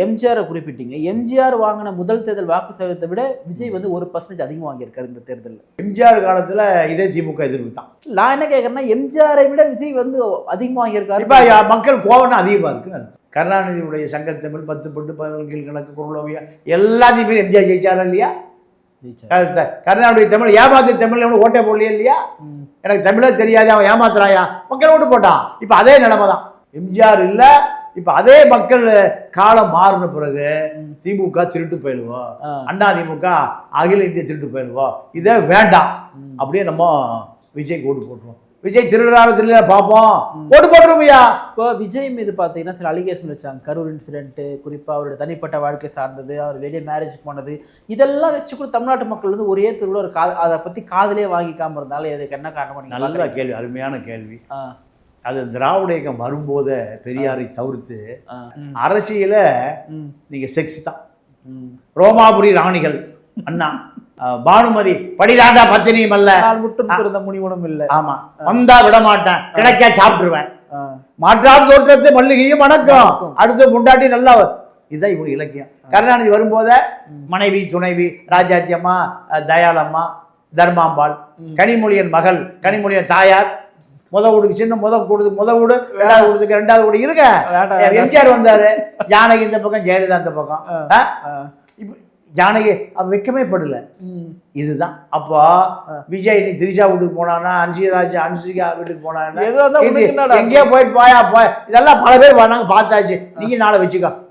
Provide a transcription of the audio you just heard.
எம்ஜிஆரை குறிப்பிட்டீங்க. எம்ஜிஆர் வாங்கின முதல் தேர்தல் வாக்கு சதவீதத்தை விட விஜய் வந்து 1% அதிகமாக வாங்கியிருக்காரு இந்த தேர்தலில். எம்ஜிஆர் காலத்தில் இதே திமுக எதிர்ப்பு தான். நான் என்ன கேட்குறேன்னா, எம்ஜிஆரை விட விஜய் வந்து அதிகமாக வாங்கியிருக்காரு. இப்போ மக்கள் கோவம் அதிகமாக இருக்குன்னு அர்த்தம். கருணாநிதியுடைய சங்கத்தமிழ் 10 பட்டு 17 கணக்கு குரலோவியா எல்லாத்தையுமே எம்ஜிஆர் ஜெயிச்சாரா இல்லையா? கருணாநிதி தமிழ் ஏமாத்து தமிழ் ஓட்டே போடலையா இல்லையா? எனக்கு தமிழே தெரியாது, அவன் ஏமாத்துறாயா, மக்கள் ஓட்டு போட்டான். இப்போ அதே நிலைமை தான். எம்ஜிஆர் இல்லை, இப்ப அதே மக்கள் காலம் மாறின பிறகு திமுக திருட்டு போயிடுவோம், அண்ணா திமுக அகில இந்திய திருட்டு போயிடுவோம், இதே வேண்டாம் அப்படியே நம்ம விஜய்க்கு ஓட்டு போட்டுருவோம். விஜய் திருடுறாரு திருட பார்ப்போம், ஓட்டு போட்டுருவோம்யா. இப்போ விஜய் மீது பார்த்தீங்கன்னா சில அலிகேஷன் வச்சாங்க. கரூர் இன்சிடென்ட், குறிப்பாக அவருடைய தனிப்பட்ட வாழ்க்கை சார்ந்தது, அவர் வெளியே மேரேஜ் போனது, இதெல்லாம் வச்சு கூட தமிழ்நாட்டு மக்கள் வந்து ஒரே திருவிழா ஒரு அதை பற்றி காதலே வாங்கிக்காம இருந்தாலும் அதுக்கு என்ன காரணம்? நல்ல கேள்வி, அருமையான கேள்வி. அது திராவிட இயக்கம் வரும்போதே பெரியாரை தவிர்த்து அரசியல நீங்க செக்ஸ் தான். ரோமாபுரி ராணிகள் அண்ணா பானுமதி படிதாண்டா பத்தினியும் அல்ல, முட்டும் முனிவனும் இல்லை. ஆமா, வந்தா விட மாட்டேன், கிடைச்சா சாப்பிட்டுருவேன், மாற்றான் தோற்றத்து மல்லிகையும் வணக்கம், அடுத்து முண்டாட்டி நல்லா. இதுதான் இவங்க இலக்கியம். கருணாநிதி வரும்போதே மனைவி துணைவி ராஜாத்தி அம்மா, தயாளம்மா, தர்மாம்பாள், கனிமொழியன் மகள், கனிமொழியன் தாயார், வீடுக்கு சின்ன வீடு, ரெண்டாவது வீடுக்கு ரெண்டாவது வீடு இருக்க. எம்ஜிஆர் வந்தாரு, ஜானகி இந்த பக்கம், ஜெயலலிதா இந்த பக்கம். இப்ப ஜானகி வைக்கமே படல. இதுதான். அப்போ விஜய் நீ திரிஷா வீட்டுக்கு போனானா, அன்சிகா வீட்டுக்கு போனானா, எங்கேயோ போயிட்டு போயா இதெல்லாம் பல பேர் வராங்க, பார்த்தாச்சு. நீங்க நாளை வச்சுக்கோ.